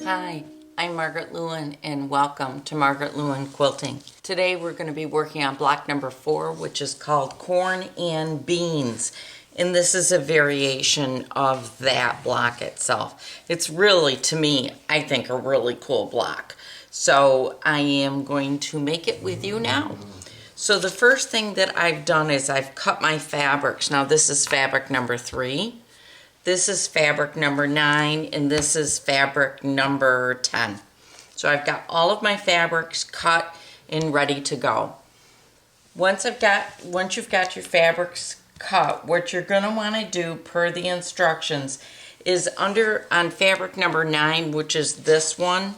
Hi, I'm Margaret Lewin and welcome to Margaret Lewin Quilting. Today we're going to be working on block number 4, which is called Corn and Beans. And this is a variation of that block itself. It's really, to me, I think a really cool block. So I am going to make it with you now. So the first thing that I've done is I've cut my fabrics. Now this is fabric number 3. This is fabric number 9, and this is fabric number 10. So I've got all of my fabrics cut and ready to go. Once you've got your fabrics cut, what you're going to want to do per the instructions is on fabric number 9, which is this one.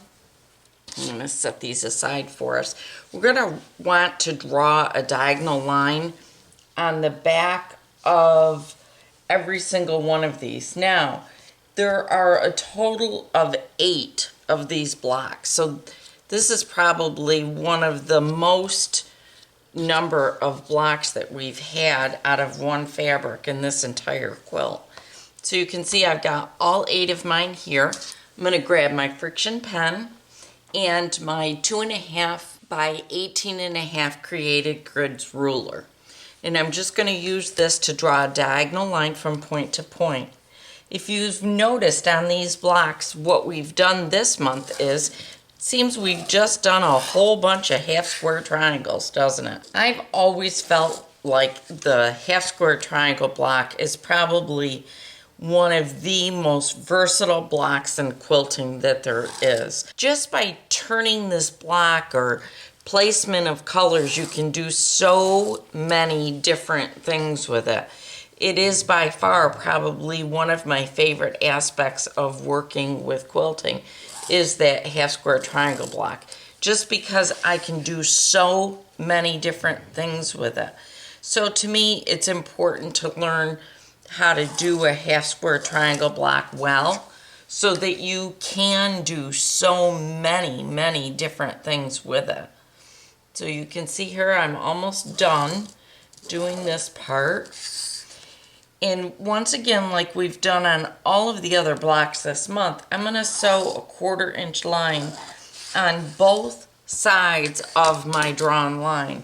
I'm going to set these aside for us. We're going to want to draw a diagonal line on the back of every single one of these. Now, there are a total of 8 of these blocks. So this is probably one of the most number of blocks that we've had out of one fabric in this entire quilt. So you can see I've got all 8 of mine here. I'm going to grab my friction pen and my 2.5 by 18.5 created grids ruler. And I'm just going to use this to draw a diagonal line from point to point. If you've noticed on these blocks, what we've done this month is, it seems we've just done a whole bunch of half square triangles, doesn't it? I've always felt like the half square triangle block is probably one of the most versatile blocks in quilting that there is. Just by turning this block or placement of colors, you can do so many different things with it. It is by far probably one of my favorite aspects of working with quilting is that half square triangle block, just because I can do so many different things with it. So to me, it's important to learn how to do a half square triangle block well, so that you can do so many different things with it. So you can see here I'm almost done doing this part. And once again, like we've done on all of the other blocks this month, I'm going to sew a 1/4 inch line on both sides of my drawn line.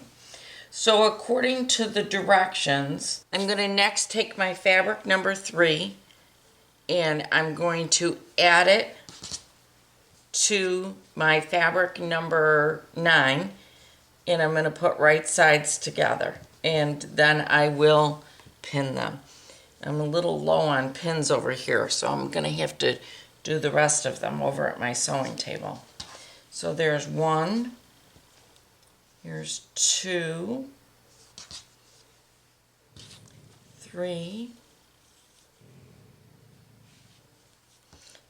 So according to the directions, I'm going to next take my fabric number 3 and I'm going to add it to my fabric number 9. And I'm going to put right sides together, and then I will pin them. I'm a little low on pins over here, so I'm going to have to do the rest of them over at my sewing table. So there's 1, here's 2, 3.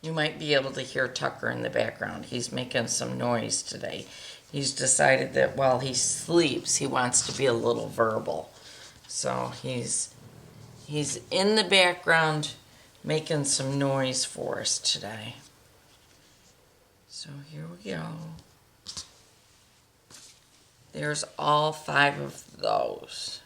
You might be able to hear Tucker in the background. He's making some noise today. He's decided that while he sleeps, he wants to be a little verbal. So he's in the background making some noise for us today. So here we go. There's all 5 of those.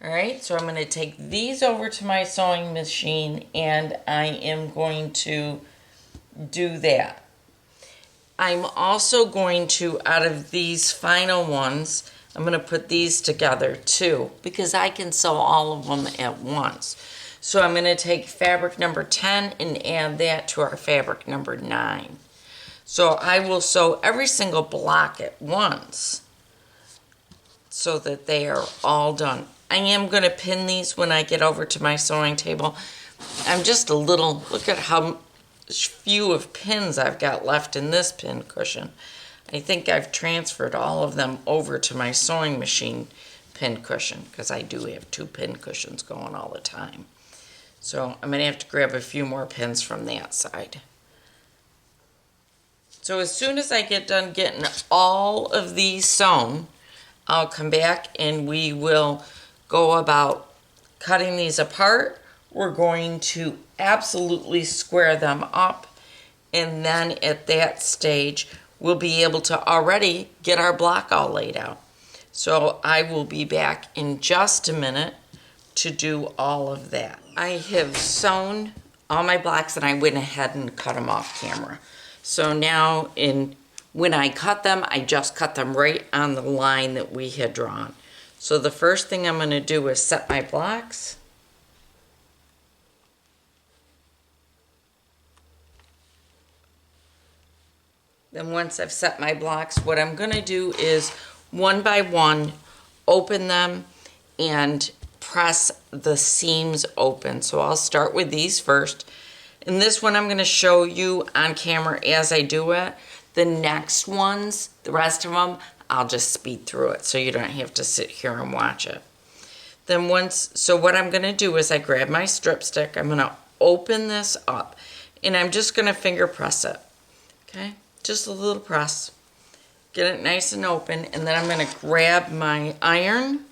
Alright, so I'm going to take these over to my sewing machine and I am going to do that. I'm also going to, out of these final ones, I'm going to put these together too, because I can sew all of them at once. So I'm going to take fabric number 10 and add that to our fabric number 9. So I will sew every single block at once so that they are all done. I am going to pin these when I get over to my sewing table. I'm just a little, look at how few of pins I've got left in this pin cushion. I think I've transferred all of them over to my sewing machine pin cushion, because I do have 2 pin cushions going all the time. So I'm going to have to grab a few more pins from that side. So as soon as I get done getting all of these sewn, I'll come back and we will go about cutting these apart. We're going to absolutely square them up, and then at that stage we'll be able to already get our block all laid out. So I will be back in just a minute to do all of that. I have sewn all my blocks and I went ahead and cut them off camera. So now when I cut them, I just cut them right on the line that we had drawn. So the first thing I'm going to do is set my blocks. Then once I've set my blocks, what I'm going to do is one by one open them and press the seams open. So I'll start with these first. And this one I'm going to show you on camera as I do it. The next ones, the rest of them, I'll just speed through it so you don't have to sit here and watch it. Then so what I'm going to do is I grab my strip stick, I'm going to open this up, and I'm just going to finger press it. Okay, just a little press. Get it nice and open, and then I'm going to grab my iron,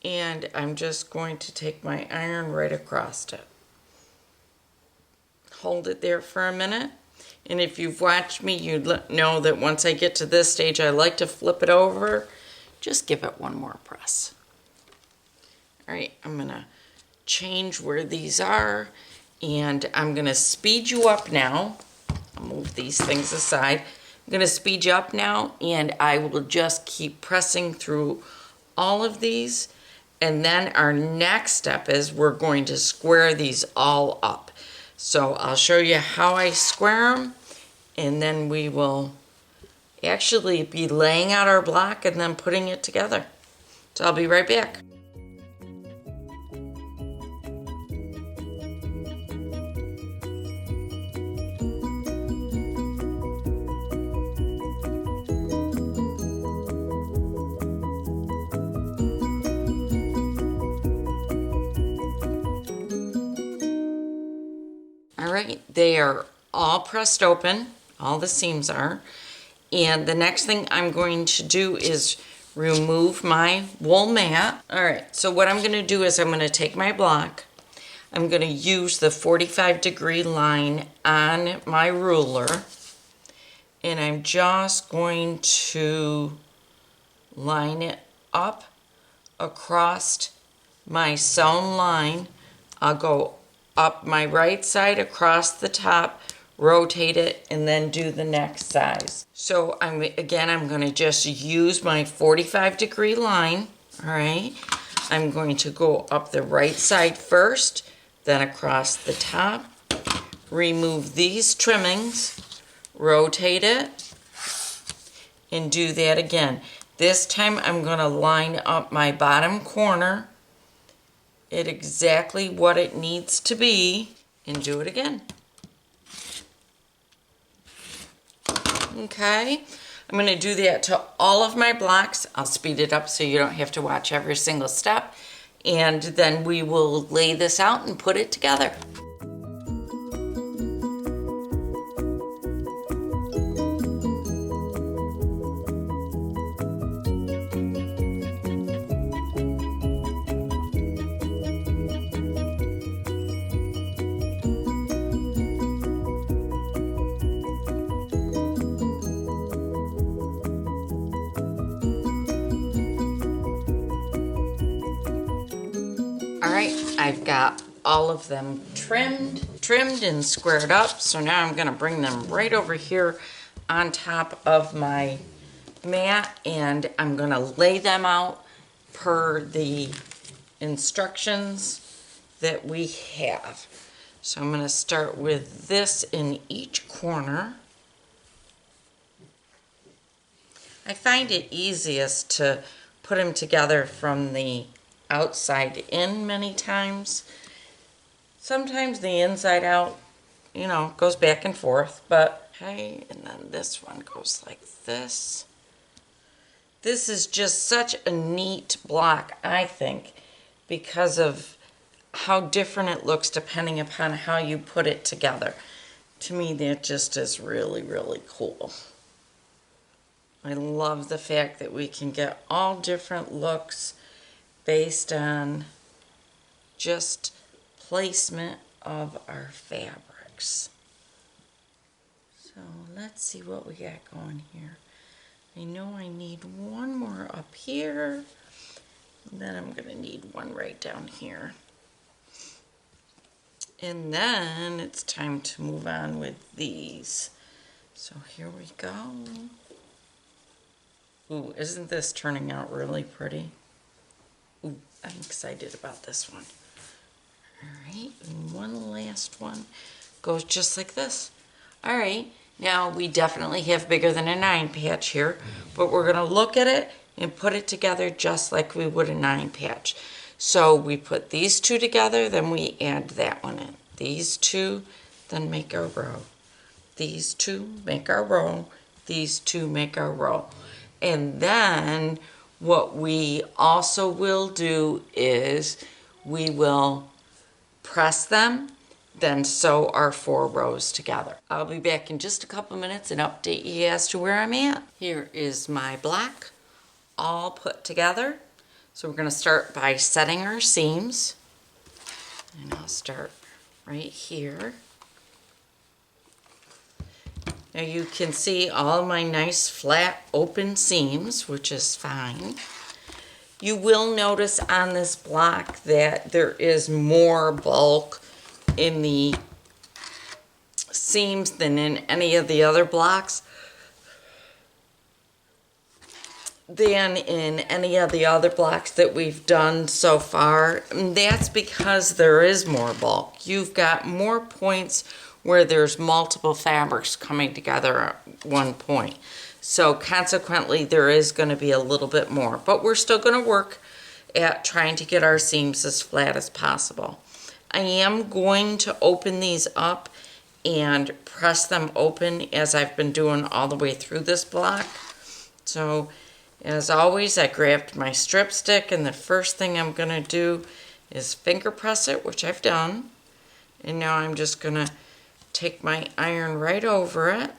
and I'm just going to take my iron right across it. Hold it there for a minute. And if you've watched me, you know that once I get to this stage, I like to flip it over. Just give it one more press. All right, I'm gonna change where these are, and I'm gonna speed you up now. I'll move these things aside. I'm gonna speed you up now, and I will just keep pressing through all of these. And then our next step is we're going to square these all up. So I'll show you how I square them, and then we will actually be laying out our block and then putting it together. So I'll be right back. All right, they are all pressed open, all the seams are. And the next thing I'm going to do is remove my wool mat. All right, so what I'm going to do is I'm going to take my block. I'm going to use the 45-degree line on my ruler. And I'm just going to line it up across my sewn line. I'll go up my right side across the top, rotate it, and then do the next size. So I'm going to just use my 45-degree line. All right, I'm going to go up the right side first, then across the top, remove these trimmings, rotate it, and do that again. This time I'm going to line up my bottom corner at exactly what it needs to be and do it again. Okay, I'm going to do that to all of my blocks. I'll speed it up so you don't have to watch every single step, and then we will lay this out and put it together. Alright, I've got all of them trimmed and squared up. So now I'm going to bring them right over here on top of my mat, and I'm going to lay them out per the instructions that we have. So I'm going to start with this in each corner. I find it easiest to put them together from the outside in many times. Sometimes the inside out, you know, goes back and forth, but okay, and then this one goes like this. This is just such a neat block, I think, because of how different it looks depending upon how you put it together. To me, that just is really, really cool. I love the fact that we can get all different looks based on just placement of our fabrics. So let's see what we got going here. I know I need one more up here, and then I'm going to need one right down here. And then it's time to move on with these. So here we go. Ooh, isn't this turning out really pretty? Ooh, I'm excited about this one. All right, and one last one goes just like this. All right, now we definitely have bigger than a 9 patch here, but we're gonna look at it and put it together just like we would a 9 patch. So we put these two together, then we add that one in. These two, then make our row. These two make our row. These two make our row. And then what we also will do is we will press them, then sew our 4 rows together. I'll be back in just a couple minutes and update you as to where I'm at. Here is my block all put together. So we're going to start by setting our seams. And I'll start right here. Now you can see all my nice flat open seams, which is fine. You will notice on this block that there is more bulk in the seams than in any of the other blocks. That we've done so far. And that's because there is more bulk. You've got more points where there's multiple fabrics coming together at one point. So consequently, there is going to be a little bit more, but we're still going to work at trying to get our seams as flat as possible. I am going to open these up and press them open as I've been doing all the way through this block. So as always, I grabbed my strip stick, and the first thing I'm going to do is finger press it, which I've done. And now I'm just going to take my iron right over it.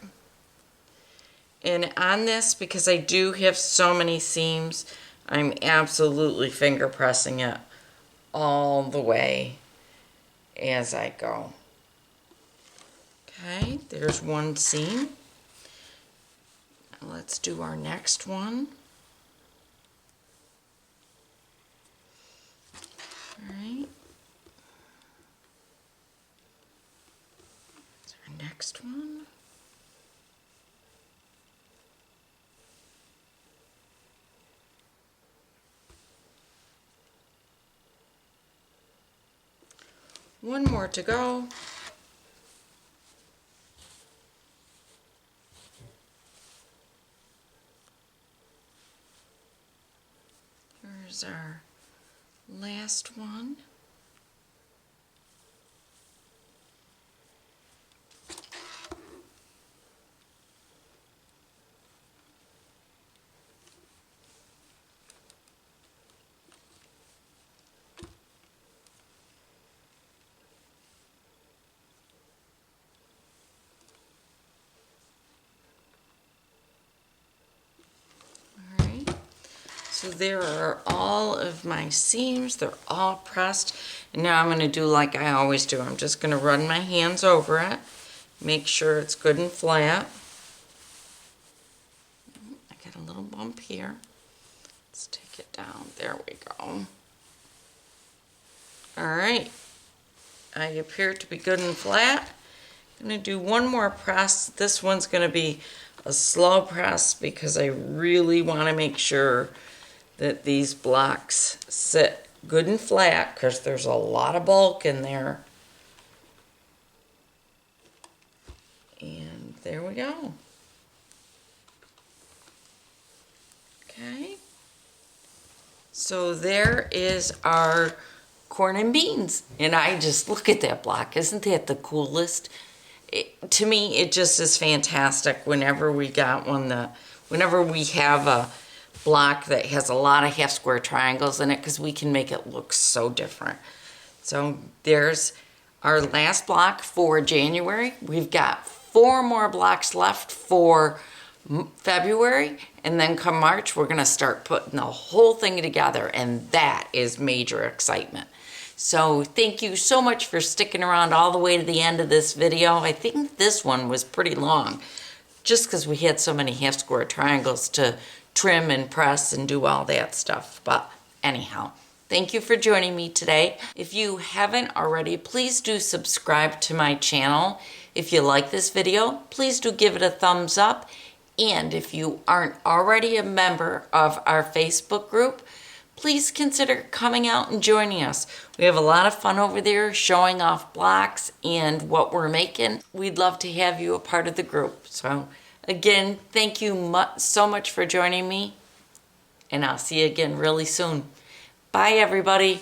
And on this, because I do have so many seams, I'm absolutely finger pressing it all the way as I go. Okay, there's one seam. Now let's do our next one. All right. That's our next one. One more to go. Here's our last one. So there are all of my seams. They're all pressed. And now I'm going to do like I always do. I'm just going to run my hands over it. Make sure it's good and flat. I got a little bump here. Let's take it down. There we go. All right. I appear to be good and flat. I'm going to do one more press. This one's going to be a slow press because I really want to make sure that these blocks sit good and flat because there's a lot of bulk in there. And there we go. Okay. So there is our corn and beans. And I just look at that block. Isn't that the coolest? To me, it just is fantastic whenever we got one. Whenever we have a block that has a lot of half square triangles in it, because we can make it look so different. So there's our last block for January. We've got 4 more blocks left for February, and then come March we're going to start putting the whole thing together, and that is major excitement. So thank you so much for sticking around all the way to the end of this video. I think this one was pretty long just because we had so many half square triangles to trim and press and do all that stuff. But anyhow, Thank you for joining me today. If you haven't already, please do subscribe to my channel. If you like this video, please do give it a thumbs up. And if you aren't already a member of our Facebook group, please consider coming out and joining us. We have a lot of fun over there showing off blocks and what we're making. We'd love to have you a part of the group. So again, thank you so much for joining me, and I'll see you again really soon. Bye, everybody.